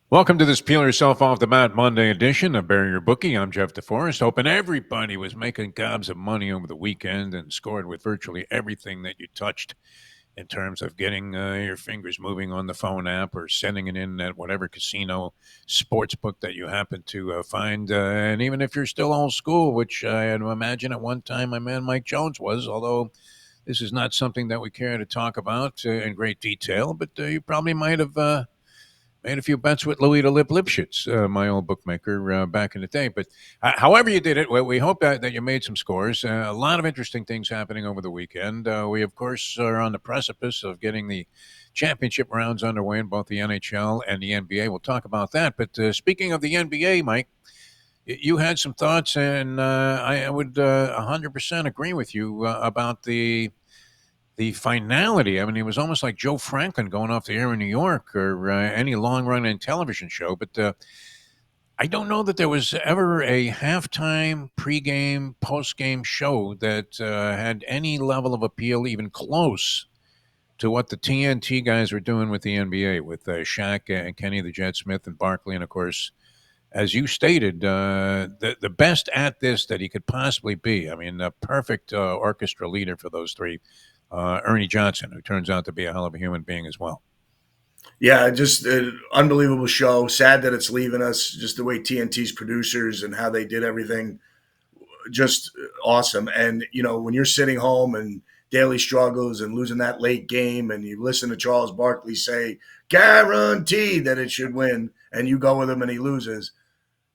Welcome to this Peel Yourself Off the Mat Monday edition of Bury Your Bookie. I'm Jeff DeForest, hoping everybody was making gobs of money over the weekend and scored with virtually everything that you touched in terms of getting your fingers moving on the phone app or sending it in at whatever casino sports book that you happen to find. And even if you're still old school, which I imagine at one time my man Mike Jones was, although this is not something that we care to talk about in great detail, but you probably might have made a few bets with Louis the Lipschitz, my old bookmaker back in the day. But however you did it, we hope that you made some scores. A lot of interesting things happening over the weekend. We, of course, are on the precipice of getting the championship rounds underway in both the NHL and the NBA. We'll talk about that. But speaking of the NBA, Mike, you had some thoughts, and I would 100% agree with you about the finality. I mean, it was almost like Joe Franklin going off the air in New York or any long running television show. But I don't know that there was ever a halftime, pregame, postgame show that had any level of appeal, even close to what the TNT guys were doing with the NBA, with Shaq and Kenny the Jet Smith and Barkley. And of course, as you stated, the best at this that he could possibly be. I mean, the perfect orchestra leader for those three. Ernie Johnson, who turns out to be a hell of a human being as well. Yeah, just an unbelievable show. Sad that it's leaving us. Just the way TNT's producers and how they did everything, just awesome. And when you're sitting home and daily struggles and losing that late game, and you listen to Charles Barkley say, "Guaranteed that it should win," and you go with him and he loses,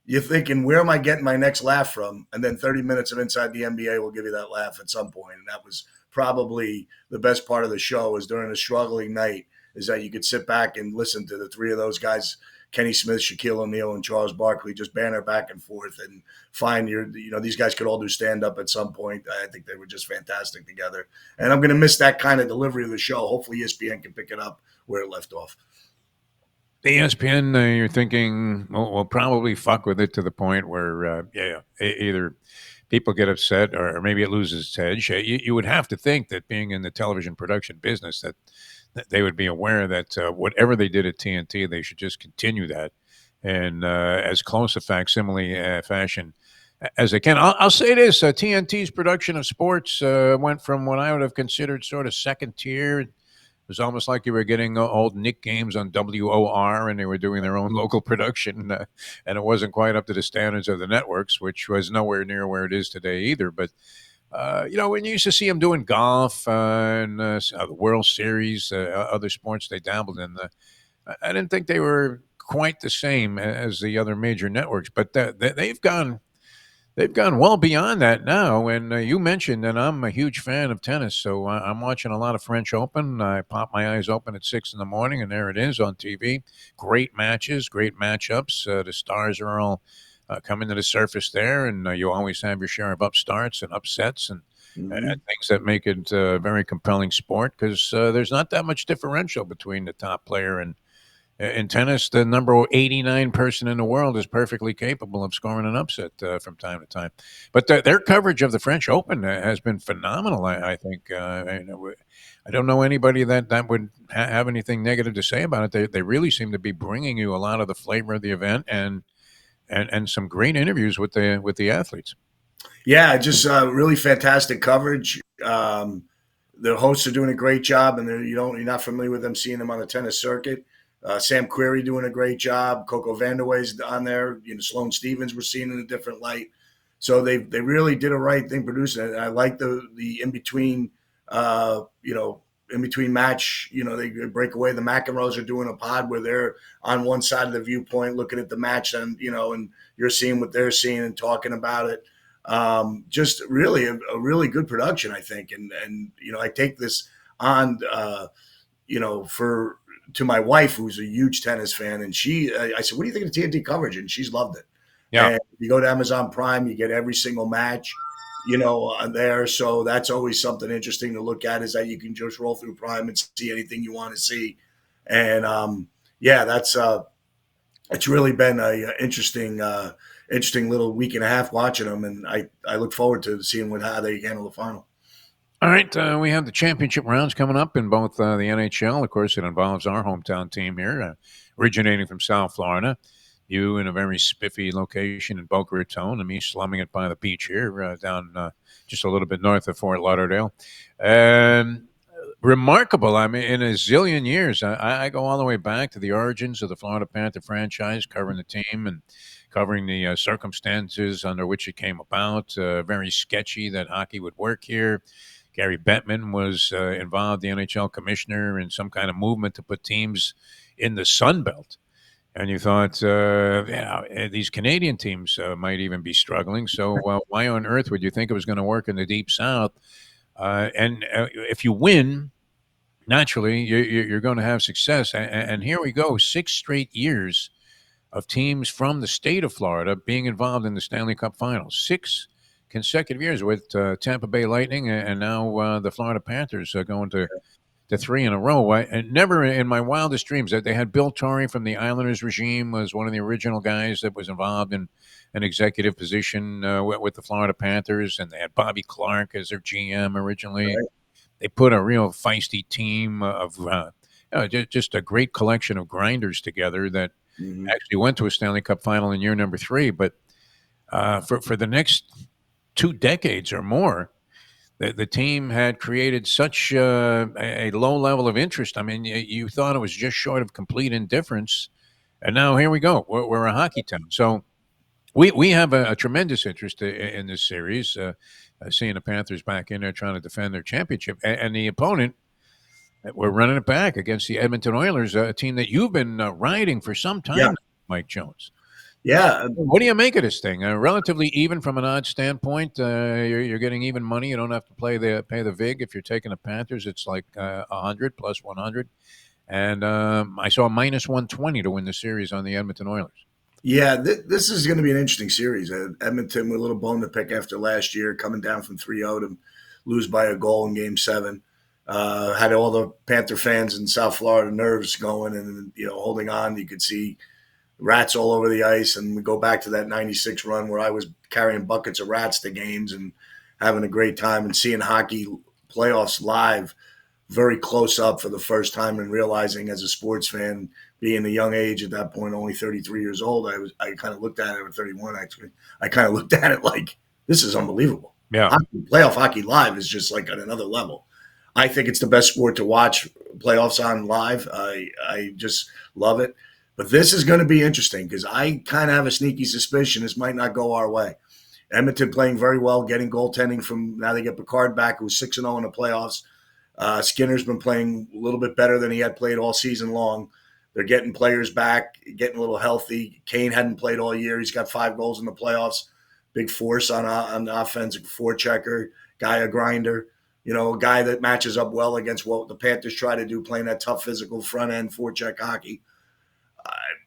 you're thinking, "Where am I getting my next laugh from?" And then 30 minutes of Inside the NBA will give you that laugh at some point. And that was probably the best part of the show, is during a struggling night, is that you could sit back and listen to the three of those guys, Kenny Smith, Shaquille O'Neal, and Charles Barkley, just banter back and forth and find these guys could all do stand up at some point. I think they were just fantastic together. And I'm going to miss that kind of delivery of the show. Hopefully ESPN can pick it up where it left off. ESPN, you're thinking, we'll probably fuck with it to the point where, either people get upset or maybe it loses its edge. You would have to think that being in the television production business, that they would be aware that whatever they did at TNT, they should just continue that in as close a facsimile fashion as they can. I'll say this: TNT's production of sports went from what I would have considered sort of second tier. It was almost like you were getting old Nick games on WOR, and they were doing their own local production, and it wasn't quite up to the standards of the networks, which was nowhere near where it is today either. But when you used to see them doing golf and the World Series, other sports they dabbled in, I didn't think they were quite the same as the other major networks. But they've gone well beyond that now. And you mentioned, and I'm a huge fan of tennis, so I'm watching a lot of French Open. I pop my eyes open at 6 in the morning, and there it is on TV. Great matches, great matchups. The stars are all coming to the surface there, and you always have your share of upstarts and upsets and Mm-hmm. things that make it a very compelling sport, because there's not that much differential between the top player and in tennis. The number 89 person in the world is perfectly capable of scoring an upset from time to time. But their coverage of the French Open has been phenomenal, I think. I don't know anybody that would have anything negative to say about it. They really seem to be bringing you a lot of the flavor of the event and some great interviews with the athletes. Yeah, just really fantastic coverage. The hosts are doing a great job, and you're not familiar with them, seeing them on the tennis circuit. Sam Querrey doing a great job. Coco Vandeweghe's on there. Sloane Stevens we're seeing in a different light. So they really did a right thing producing it. And I like the in between, in between match. They break away. The McEnroes are doing a pod where they're on one side of the viewpoint looking at the match, and and you're seeing what they're seeing and talking about it. Just really a really good production, I think. And I take this on, for to my wife, who's a huge tennis fan, and I said, "What do you think of TNT coverage?" And she's loved it. Yeah. And if you go to Amazon Prime, you get every single match, on there. So that's always something interesting to look at, is that you can just roll through Prime and see anything you want to see. And yeah, that's it's really been a interesting little week and a half watching them, and I look forward to seeing how they handle the final. All right, we have the championship rounds coming up in both the NHL. Of course, it involves our hometown team here, originating from South Florida. You in a very spiffy location in Boca Raton, and me slumming it by the beach here, down just a little bit north of Fort Lauderdale. And remarkable. I mean, in a zillion years, I go all the way back to the origins of the Florida Panther franchise, covering the team and covering the circumstances under which it came about. Very sketchy that hockey would work here. Gary Bettman was involved, the NHL commissioner, in some kind of movement to put teams in the Sun Belt. And you thought, these Canadian teams might even be struggling. So why on earth would you think it was going to work in the Deep South? And if you win, naturally, you're going to have success. And here we go, 6 straight years of teams from the state of Florida being involved in the Stanley Cup Finals. 6 consecutive years with Tampa Bay Lightning and now the Florida Panthers going to three in a row. And never in my wildest dreams that they had Bill Torrey from the Islanders regime was one of the original guys that was involved in an executive position with the Florida Panthers, and they had Bobby Clark as their GM originally. Right. They put a real feisty team of just a great collection of grinders together that Hmm. actually went to a Stanley Cup final in year number 3. But for the next 2 decades or more, the team had created such a low level of interest. I mean, you thought it was just short of complete indifference. And now here we go. We're a hockey town. So we have a tremendous interest in this series, seeing the Panthers back in there trying to defend their championship. And the opponent, we're running it back against the Edmonton Oilers, a team that you've been riding for some Yeah. time, Mike Jones. Yeah. What do you make of this thing? Relatively even from an odds standpoint. You're getting even money. You don't have to pay the vig if you're taking the Panthers. It's like 100 plus 100, and I saw minus 120 to win the series on the Edmonton Oilers. Yeah, this is going to be an interesting series. Edmonton with a little bone to pick after last year, coming down from 3-0 to lose by a goal in Game 7. Had all the Panther fans in South Florida nerves going and holding on. You could see rats all over the ice, and we go back to that '96 run where I was carrying buckets of rats to games and having a great time and seeing hockey playoffs live very close up for the first time and realizing as a sports fan, being a young age at that point, only 33 years old, I kind of looked at it at 31 actually. I kind of looked at it like this is unbelievable. Yeah, Playoff hockey live is just like at another level. I think it's the best sport to watch playoffs on live. I just love it. But this is going to be interesting because I kind of have a sneaky suspicion this might not go our way. Edmonton playing very well, getting goaltending from now they get Picard back, who's 6-0 in the playoffs. Skinner's been playing a little bit better than he had played all season long. They're getting players back, getting a little healthy. Kane hadn't played all year. He's got 5 goals in the playoffs. Big force on the offense, a forechecker, guy, a grinder. A guy that matches up well against what the Panthers try to do, playing that tough physical front end forecheck hockey.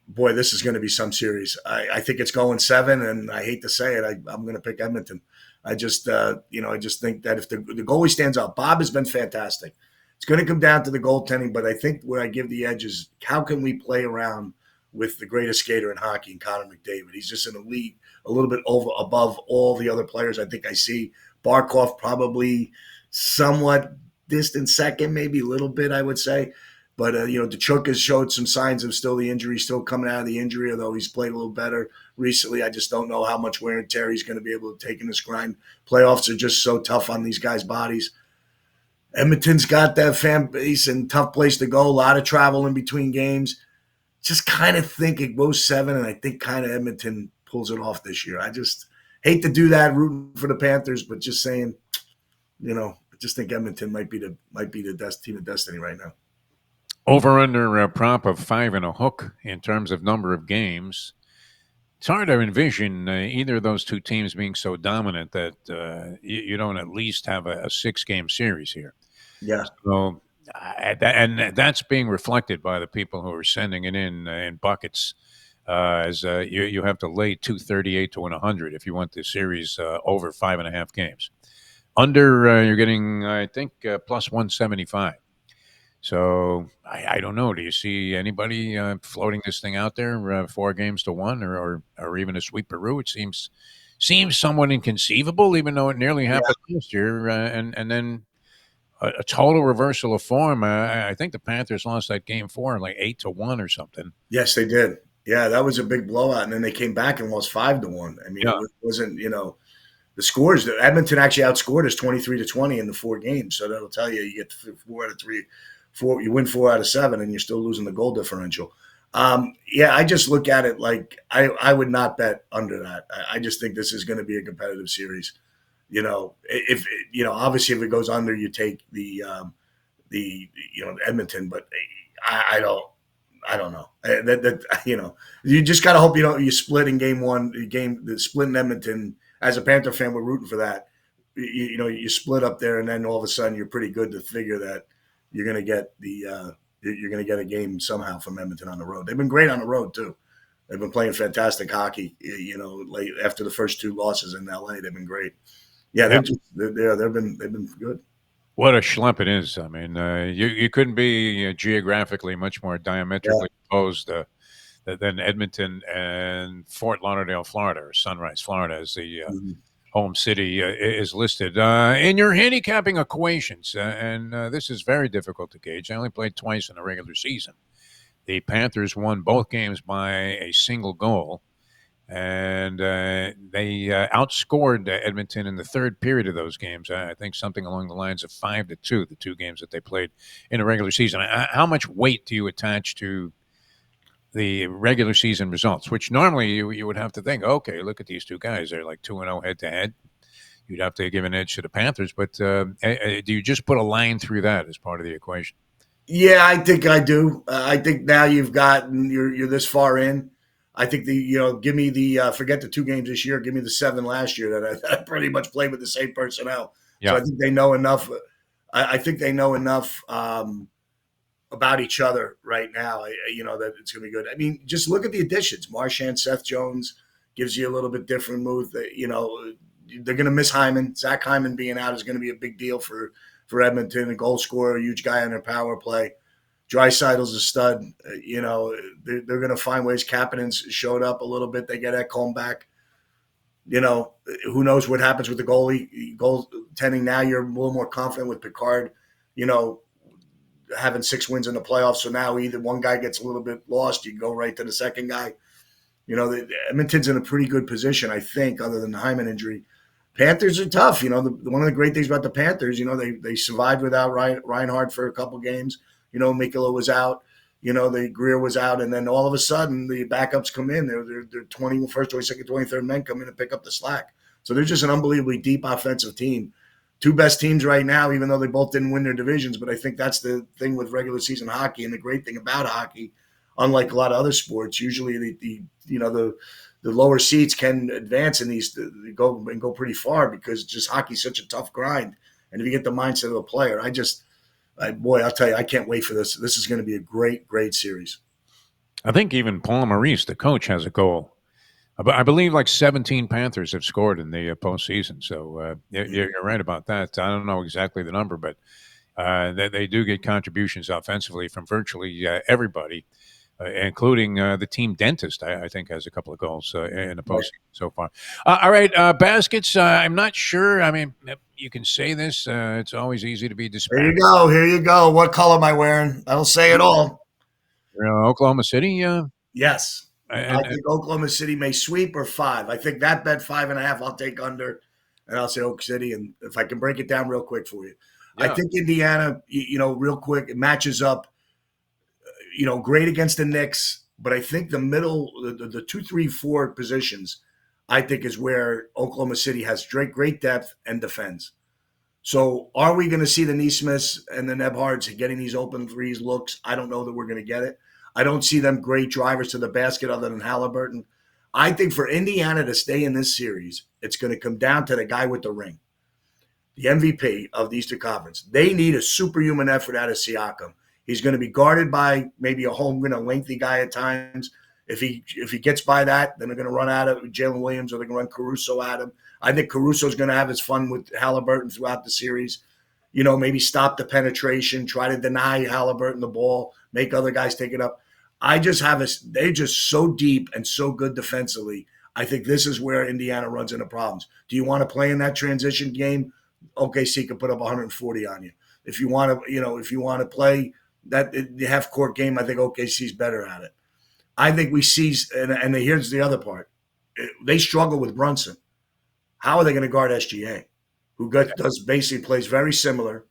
Boy, this is going to be some series. I think it's going 7, and I hate to say it, I'm going to pick Edmonton. I just think that if the goalie stands up, Bob has been fantastic. It's going to come down to the goaltending, but I think where I give the edge is how can we play around with the greatest skater in hockey, Connor McDavid. He's just an elite, a little bit above all the other players I think I see. Barkov probably somewhat distant second, maybe a little bit, I would say. But, Tkachuk has showed some signs of still the injury, still coming out of the injury, although he's played a little better recently. I just don't know how much wear and tear he's going to be able to take in this grind. Playoffs are just so tough on these guys' bodies. Edmonton's got that fan base and tough place to go, a lot of travel in between games. Just kind of think it goes 7, and I think kind of Edmonton pulls it off this year. I just hate to do that, rooting for the Panthers, but just saying, I just think Edmonton might be the team of destiny right now. over under prop of 5 and a hook in terms of number of games. It's hard to envision either of those two teams being so dominant that you don't at least have a 6 game series here. Yeah. So, and that's being reflected by the people who are sending it in buckets. As you have to lay 238 to win 100 if you want the series over 5.5 games. Under, you're getting, I think, plus 175. So I don't know. Do you see anybody floating this thing out there, 4 games to 1, or even a sweep Peru? It seems somewhat inconceivable, even though it nearly Yeah. happened last year. And then a total reversal of form. I think the Panthers lost that game 4 like 8-1 or something. Yes, they did. Yeah, that was a big blowout, and then they came back and lost 5-1. I mean, Yeah. it wasn't the scores. Edmonton actually outscored us 23-20 in the 4 games, so that'll tell you you get 4 out of 3, 4. You win 4 out of 7, and you're still losing the goal differential. Yeah, I just look at it like I would not bet under that. I just think this is going to be a competitive series. If obviously if it goes under, you take the Edmonton, but I don't. I don't know. You just gotta hope you split in game one. The split in Edmonton. As a Panther fan, we're rooting for that. You split up there, and then all of a sudden you're pretty good to figure that you're gonna get you're gonna get a game somehow from Edmonton on the road. They've been great on the road too. They've been playing fantastic hockey. Late after the first 2 losses in LA, they've been great. Yeah, Yeah. they've been good. What a schlep it is. I mean, you couldn't be geographically much more Yeah. diametrically opposed than Edmonton and Fort Lauderdale, Florida, or Sunrise, Florida, as the Mhm. home city is listed. In your handicapping equations, and this is very difficult to gauge. I only played twice in the regular season. The Panthers won both games by a single goal, and they outscored Edmonton in the third period of those games. I think something along the lines of 5-2. The 2 games that they played in the regular season. How much weight do you attach to the regular season results? Which normally you would have to think, okay, look at these 2 guys; they're like 2-0 head to head. You'd have to give an edge to the Panthers, but do you just put a line through that as part of the equation? Yeah, I think I do. I think now you're this far in. I think give me the forget the 2 games this year. Give me the 7 last year that I pretty much played with the same personnel. So Yeah. I think they know enough. I think they know enough about each other right now. That it's going to be good. I mean, just look at the additions. Marchand, Seth Jones gives you a little bit different move. They're going to miss Hyman. Zach Hyman being out is going to be a big deal for Edmonton, a goal scorer, a huge guy on their power play. Dreisaitl's a stud. They're going to find ways. Kapanen's showed up a little bit. They get Ekholm back. Who knows what happens with the goaltending now. You're a little more confident with Picard, having 6 wins in the playoffs. So now either one guy gets a little bit lost, you go right to the second guy. Edmonton's in a pretty good position, I think, other than the Hyman injury. Panthers are tough. One of the great things about the Panthers, they survived without Reinhardt for a couple games. Mikula was out. The Greer was out, and then all of a sudden the backups come in. They're 21st, 22nd, 23rd men come in and pick up the slack. So they're just an unbelievably deep offensive team. 2 best teams right now, even though they both didn't win their divisions. But I think that's the thing with regular season hockey, and the great thing about hockey, unlike a lot of other sports, usually the lower seeds can advance in these go pretty far because just hockey's such a tough grind. And if you get the mindset of a player, I'll tell you, I can't wait for this. This is going to be a great, great series. I think even Paul Maurice, the coach, has a goal. I believe like 17 Panthers have scored in the postseason. So you're right about that. I don't know exactly the number, but they do get contributions offensively from virtually everybody, including the team dentist. I think has a couple of goals in the postseason so far. All right, baskets. I'm not sure. I mean, you can say this. It's always easy to be Here disparaging. you go. Here you go. What color am I wearing? I'll say it all. Oklahoma City. Yes. I And think Oklahoma City may sweep or 5. I think that bet 5.5. I'll take under, and I'll say Oak City. And if I can break it down real quick for you, I yeah, think Indiana, real quick, it matches up, great against the Knicks. But I think the middle, the 2, 3, 4 positions, I think is where Oklahoma City has great depth and defends. So are we going to see the Neesmiths and the Nebhards getting these open threes looks? I don't know that we're going to get it. I don't see them great drivers to the basket other than Halliburton. I think for Indiana to stay in this series, it's going to come down to the guy with the ring, the MVP of the Eastern Conference. They need a superhuman effort out of Siakam. He's going to be guarded by maybe a lengthy guy at times. If he gets by that, then they're going to run out of Jalen Williams or they're going to run Caruso at him. I think Caruso's going to have his fun with Halliburton throughout the series. Maybe stop the penetration, try to deny Halliburton the ball, make other guys take it up. They're just so deep and so good defensively. I think this is where Indiana runs into problems. Do you want to play in that transition game? OKC could put up 140 on you. If you want to, if you want to play the half court game, I think OKC's better at it. I think we see, and here's the other part: they struggle with Brunson. How are they going to guard SGA, who does basically plays very similar,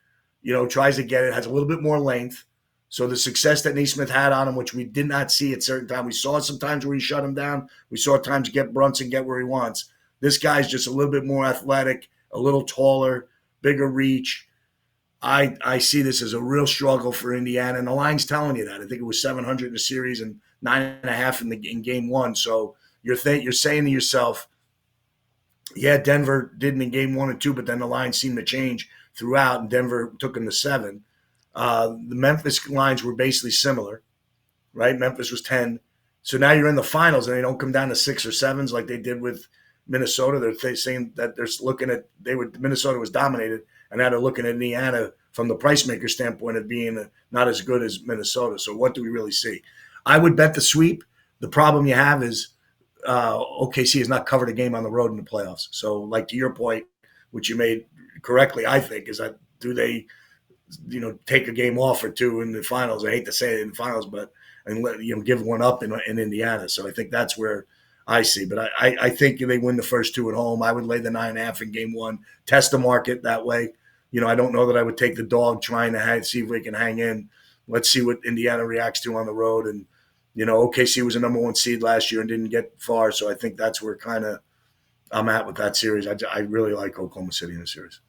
tries to get it, has a little bit more length. So the success that Neesmith had on him, which we did not see at certain times, we saw some times where he shut him down. We saw times get Brunson get where he wants. This guy's just a little bit more athletic, a little taller, bigger reach. I see this as a real struggle for Indiana, and the line's telling you that. I think it was 700 in the series and 9.5 in game one. So you're saying to yourself, yeah, Denver didn't in game 1 and 2, but then the line seemed to change throughout, and Denver took them to 7. The Memphis lines were basically similar, right? Memphis was 10. So now you're in the finals, and they don't come down to 6 or 7s like they did with Minnesota. They're saying that they're looking at Minnesota was dominated, and now they're looking at Indiana from the price maker standpoint of being not as good as Minnesota. So what do we really see? I would bet the sweep. The problem you have is OKC has not covered a game on the road in the playoffs. So, like to your point, which you made correctly, I think, is that do they, take a game off or two in the finals? I hate to say it in the finals, but give one up in Indiana. So I think that's where I see. But I think they win the first 2 at home. I would lay the 9.5 in game 1, test the market that way. I don't know that I would take the dog trying to see if we can hang in. Let's see what Indiana reacts to on the road. And OKC was a number 1 seed last year and didn't get far, so I think that's where kind of I'm at with that series. I really like Oklahoma City in the series.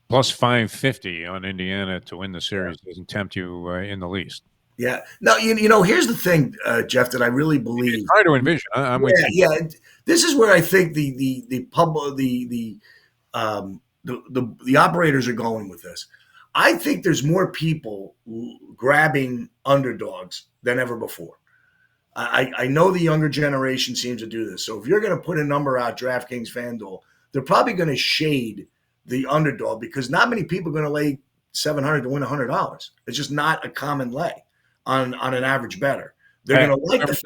Plus 550 on Indiana to win the series doesn't tempt you in the least. Yeah. No, here's the thing, Jeff, that I really believe. It's hard to envision. I'm with you. Yeah. This is where I think the operators are going with this. I think there's more people grabbing underdogs than ever before. I know the younger generation seems to do this. So if you're going to put a number out, DraftKings, FanDuel, they're probably going to shade the underdog because not many people are going to lay $700 to win $100. It's just not a common lay on an average bettor. They're going to like the fact,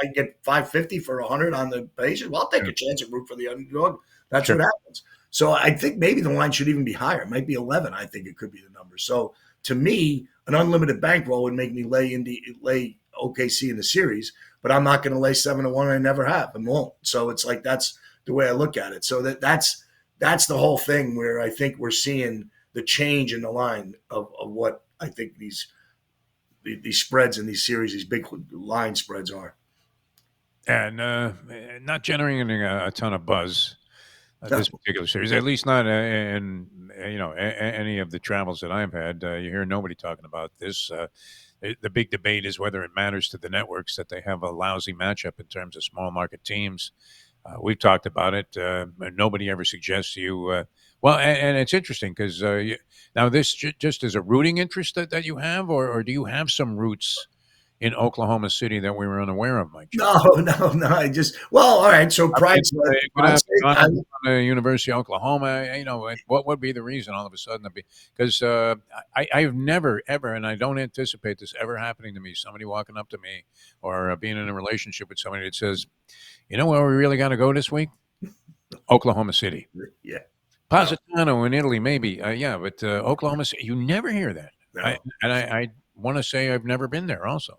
I get $550 for $100 on the basis. Well, I'll take a chance and root for the underdog. That's what happens. So I think maybe the line should even be higher. It might be 11. I think it could be the number. So to me, an unlimited bankroll would make me lay OKC in the series, but I'm not going to lay 7-1. I never have and won't. So it's like that's the way I look at it. So that's the whole thing where I think we're seeing the change in the line of what I think these spreads in these series, these big line spreads are. And not generating a ton of buzz this particular series, at least not in any of the travels that I've had. You hear nobody talking about this. The big debate is whether it matters to the networks that they have a lousy matchup in terms of small market teams. We've talked about it. Nobody ever suggests to you. Well, and it's interesting because now this just is a rooting interest that you have, or do you have some roots in Oklahoma City that we were unaware of, Mike? No. All right. So pride. On the University of Oklahoma, what would be the reason all of a sudden? Because I've never, ever, and I don't anticipate this ever happening to me, somebody walking up to me or being in a relationship with somebody that says, you know where we really got to go this week? Oklahoma City. Yeah. Positano in Italy, maybe. But Oklahoma City, you never hear that. No. I want to say I've never been there also.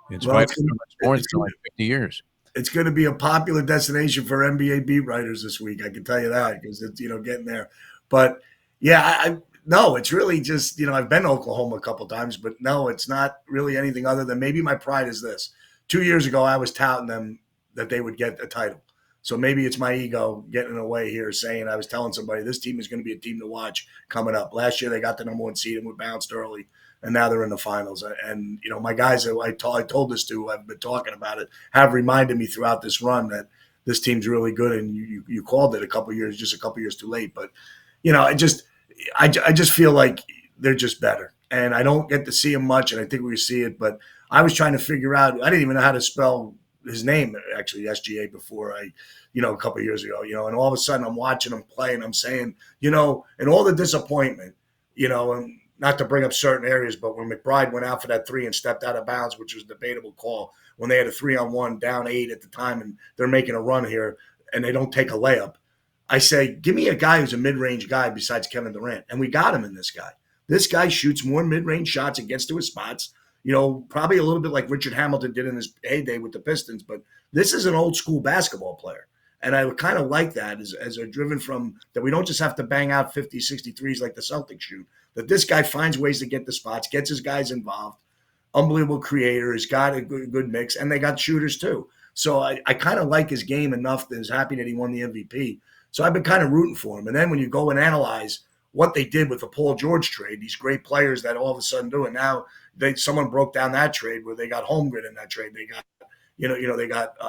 It's been 50 years. It's going to be a popular destination for NBA beat writers this week. I can tell you that because it's getting there. But yeah, no, it's really just I've been to Oklahoma a couple times, but no, it's not really anything other than maybe my pride is this. 2 years ago, I was touting them that they would get a title. So maybe it's my ego getting away here, saying I was telling somebody this team is going to be a team to watch coming up. Last year they got the number 1 seed and were bounced early. And now they're in the finals. And, my guys that I told this to, I've been talking about it, have reminded me throughout this run that this team's really good. And you called it just a couple years too late. But, I just feel like they're just better. And I don't get to see them much. And I think we see it. But I was trying to figure out, I didn't even know how to spell his name, actually, SGA, before a couple of years ago, and all of a sudden I'm watching him play and I'm saying, and all the disappointment, and not to bring up certain areas, but when McBride went out for that 3 and stepped out of bounds, which was a debatable call, when they had a 3-on-1 down 8 at the time and they're making a run here and they don't take a layup, I say, give me a guy who's a mid-range guy besides Kevin Durant. And we got him in this guy. This guy shoots more mid-range shots and gets to his spots. Probably a little bit like Richard Hamilton did in his heyday with the Pistons, but this is an old school basketball player. And I would kind of like that as a driven from that we don't just have to bang out 50, 63s like the Celtics shoot, that this guy finds ways to get the spots, gets his guys involved, unbelievable creator, has got a good mix, and they got shooters too. So I kind of like his game enough that I was happy that he won the MVP. So I've been kind of rooting for him. And then when you go and analyze what they did with the Paul George trade, these great players that all of a sudden do it now, someone broke down that trade where they got Holmgren in that trade. They got, they got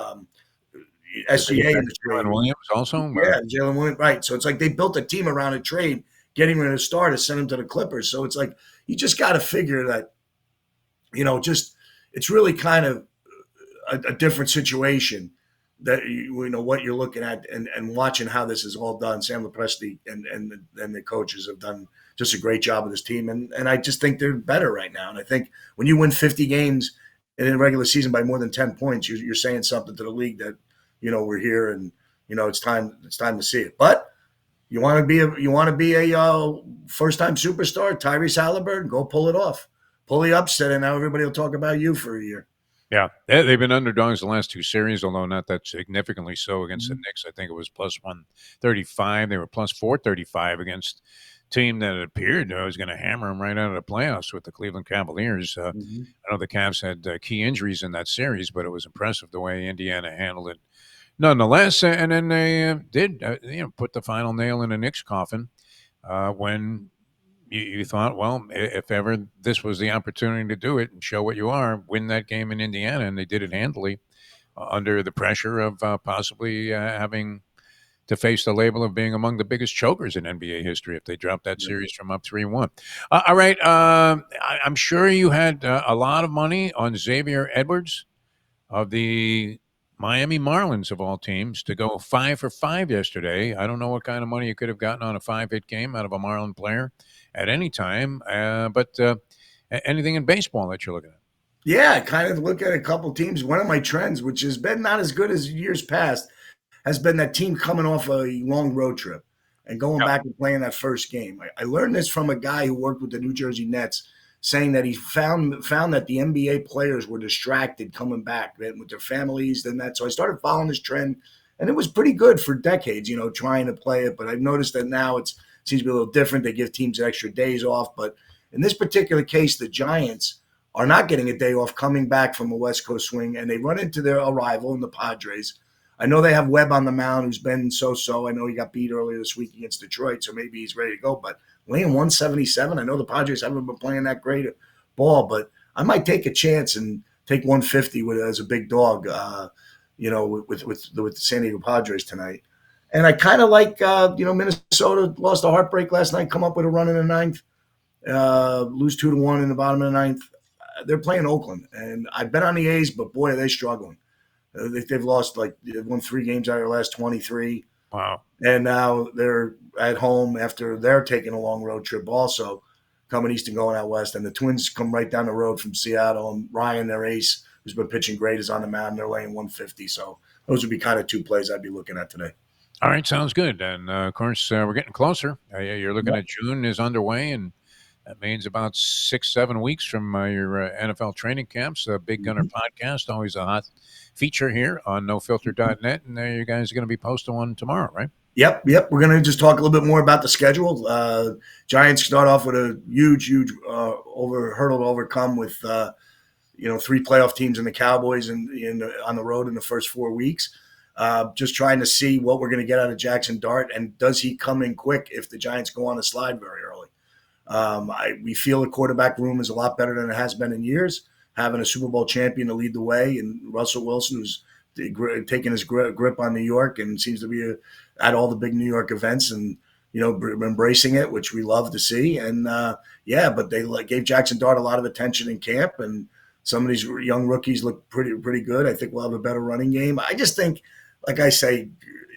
SGA in the trade. Jalen Williams also? Yeah, Jalen Williams, right. So it's like they built a team around a trade, getting rid of a star to send him to the Clippers. So it's like you just got to figure that, just it's really kind of a different situation that what you're looking at and watching how this is all done. Sam Lepresti and the coaches have done just a great job with this team, and I just think they're better right now. And I think when you win 50 games in a regular season by more than 10 points, you're saying something to the league that we're here and it's time to see it. But you want to be a first time superstar, Tyrese Halliburton, go pull it off, pull the upset, and now everybody will talk about you for a year. Yeah, they've been underdogs the last two series, although not that significantly so against the Knicks. I think it was plus 135. They were plus 435 against a team that appeared was going to hammer them right out of the playoffs with the Cleveland Cavaliers. I know the Cavs had key injuries in that series, but it was impressive the way Indiana handled it nonetheless. And then they did put the final nail in the Knicks coffin when you thought, well, if ever this was the opportunity to do it and show what you are, win that game in Indiana, and they did it handily under the pressure of possibly having to face the label of being among the biggest chokers in NBA history if they dropped that series from up 3-1. All right, I'm sure you had a lot of money on Xavier Edwards of the Miami Marlins of all teams to go 5 for 5 yesterday. I don't know what kind of money you could have gotten on a 5-hit game out of a Marlin player at any time, but anything in baseball that you're looking at? Yeah, I kind of look at a couple teams. One of my trends, which has been not as good as years past, has been that team coming off a long road trip and going back and playing that first game. I learned this from a guy who worked with the New Jersey Nets, saying that he found that the NBA players were distracted coming back with their families and that. So I started following this trend, and it was pretty good for decades, trying to play it. But I've noticed that now it seems to be a little different. They give teams extra days off. But in this particular case, the Giants are not getting a day off coming back from a West Coast swing, and they run into their rival in the Padres. I know they have Webb on the mound, who's been so-so. I know he got beat earlier this week against Detroit, so maybe he's ready to go. But laying 177, I know the Padres haven't been playing that great ball, but I might take a chance and take 150 as a big dog, with the San Diego Padres tonight. And I kind of like, Minnesota lost a heartbreak last night, come up with a run in the ninth, lose 2-1 in the bottom of the ninth. They're playing Oakland, and I've been on the A's, but boy, are they struggling. They've lost they've won 3 games out of their last 23. Wow. And now they're at home after they're taking a long road trip also, coming east and going out west. And the Twins come right down the road from Seattle. And Ryan, their ace, who's been pitching great, is on the mound. They're laying 150. So those would be kind of 2 plays I'd be looking at today. All right, sounds good. And, of course, we're getting closer. You're looking at June is underway, and that means about 6-7 weeks from your NFL training camps. Big Gunner podcast, always a hot feature here on nofilter.net. And you guys are going to be posting one tomorrow, right? Yep. We're going to just talk a little bit more about the schedule. Giants start off with a huge hurdle to overcome with 3 playoff teams and the Cowboys on the road in the first 4 weeks. Just trying to see what we're going to get out of Jackson Dart, and does he come in quick if the Giants go on a slide very early. We feel the quarterback room is a lot better than it has been in years. Having a Super Bowl champion to lead the way, and Russell Wilson, who's taking his grip on New York and seems to be at all the big New York events and embracing it, which we love to see. And but they gave Jackson Dart a lot of attention in camp, and some of these young rookies look pretty good. I think we'll have a better running game. I just think, like I say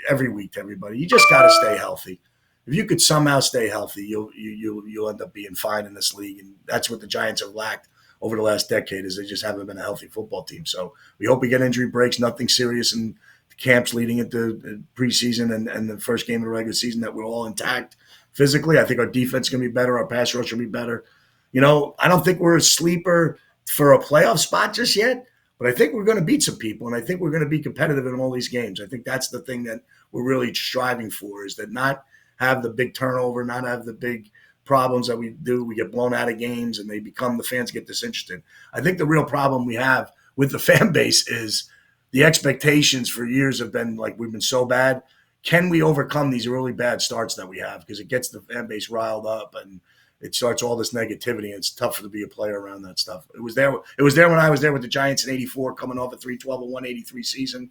every week to everybody, you just got to stay healthy. If you could somehow stay healthy, you'll end up being fine in this league, and that's what the Giants have lacked over the last decade, is they just haven't been a healthy football team. So we hope we get injury breaks, nothing serious in the camps leading into preseason and the first game of the regular season, that we're all intact physically. I think our defense can be better. Our pass rush will be better. You know, I don't think we're a sleeper for a playoff spot just yet, but I think we're going to beat some people, and I think we're going to be competitive in all these games. I think that's the thing that we're really striving for, is that not have the big turnover, not have the big problems that we do. We get blown out of games, and the fans get disinterested. I think the real problem we have with the fan base is the expectations for years have been like, we've been so bad. Can we overcome these really bad starts that we have? Because it gets the fan base riled up, and it starts all this negativity, and it's tough to be a player around that stuff. It was there. It was there when I was there with the Giants in '84, coming off a 312 and 183 season.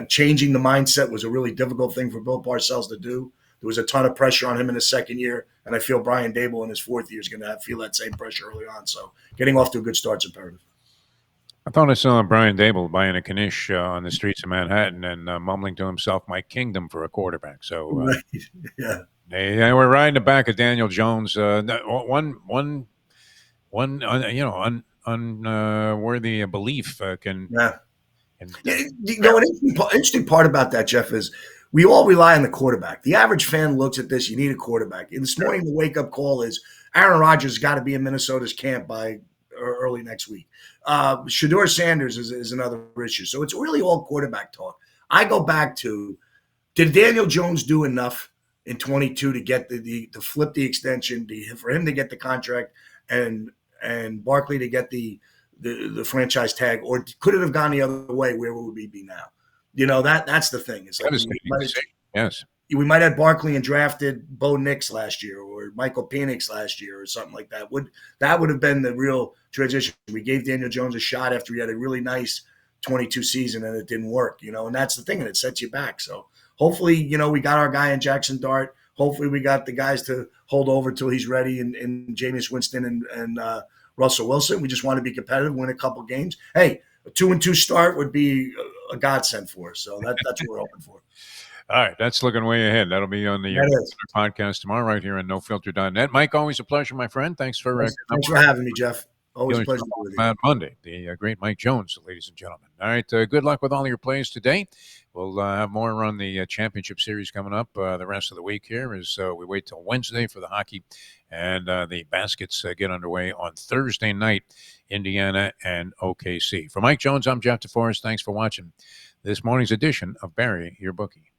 Changing the mindset was a really difficult thing for Bill Parcells to do. There was a ton of pressure on him in his second year, and I feel Brian Dable in his fourth year is going to feel that same pressure early on. So getting off to a good start is imperative. I thought I saw Brian Dable buying a Knish on the streets of Manhattan and mumbling to himself, "My kingdom" for a quarterback. So Right. Yeah. they were riding the back of Daniel Jones. Unworthy belief can. Yeah. And, Yeah, you know, an interesting part about that, Jeff, is we all rely on the quarterback. The average fan looks at this. You need a quarterback. And this morning, the wake-up call is Aaron Rodgers has got to be in Minnesota's camp by early next week. Shedeur Sanders is another issue. So it's really all quarterback talk. I go back to, did Daniel Jones do enough in 22 to get to flip the extension, for him to get the contract, and Barkley to get the franchise tag, or could it have gone the other way? Where would we be now? You know, that's the thing. It's like yes, we might have Barkley and drafted Bo Nix last year, or Michael Penix last year, or something like that. That would have been the real transition? We gave Daniel Jones a shot after he had a really nice 22 season, and it didn't work. You know, and that's the thing, and it sets you back. So hopefully, you know, we got our guy in Jackson Dart. Hopefully, we got the guys to hold over till he's ready, and Jameis Winston and Russell Wilson. We just want to be competitive, win a couple games. Hey, a 2-2 start would be a godsend for us. So that's what we're hoping for. All right, that's looking way ahead. That'll be on the podcast tomorrow, right here on NoFilter.net. Mike, always a pleasure, my friend. Thanks for having me, Jeff. Always a pleasure to be with you. Monday, the great Mike Jones, ladies and gentlemen. All right, good luck with all your plays today. We'll have more on the championship series coming up the rest of the week here as we wait till Wednesday for the hockey, and the baskets get underway on Thursday night, Indiana and OKC. For Mike Jones, I'm Jeff DeForest. Thanks for watching this morning's edition of Bury Your Bookie.